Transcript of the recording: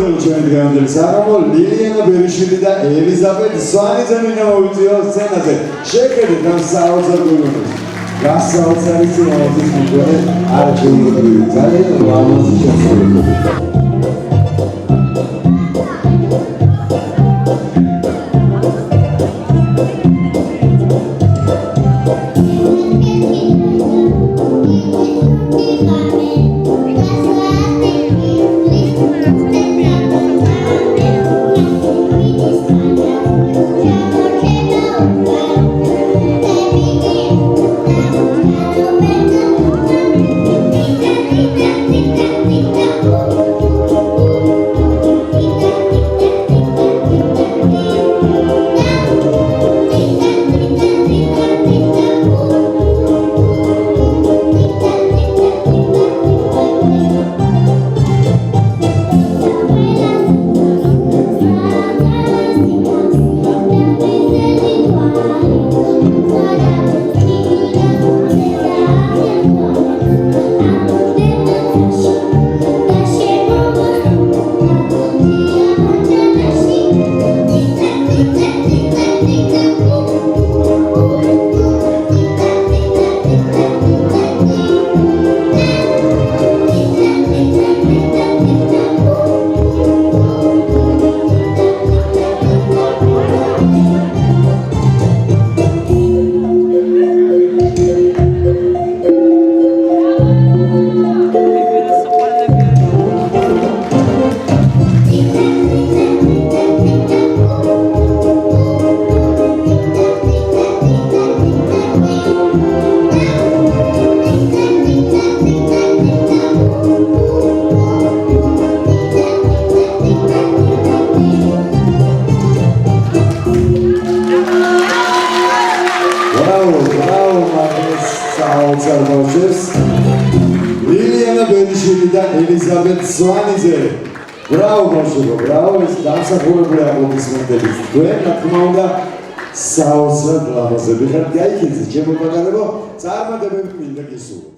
საქართველოს ჩვენი დღევანდელი საღამო ლილიანა ბერიშვილი და ელიზაბეთ სვანიძე მინდა მოვიწიო სცენაზე. შეხედეთ ამ საოცარ გულმოდგინეს. გასაოცარი სიმღერის მქონე არჩევნები ძალიან ლამაზი შესრულება. ლილიანა ბერიშვილი და ელიზაბეთ სვანიძე. ბრავო ბავშვებო, ბრავო, ეს დამსახურებული აპლოდისმენტები. თქვენ რა თქმა უნდა საოცრად ლამაზები ხართ. გაიქეცეთ ჩემო პატარებო, წარმატებები მინდა გისურვოთ.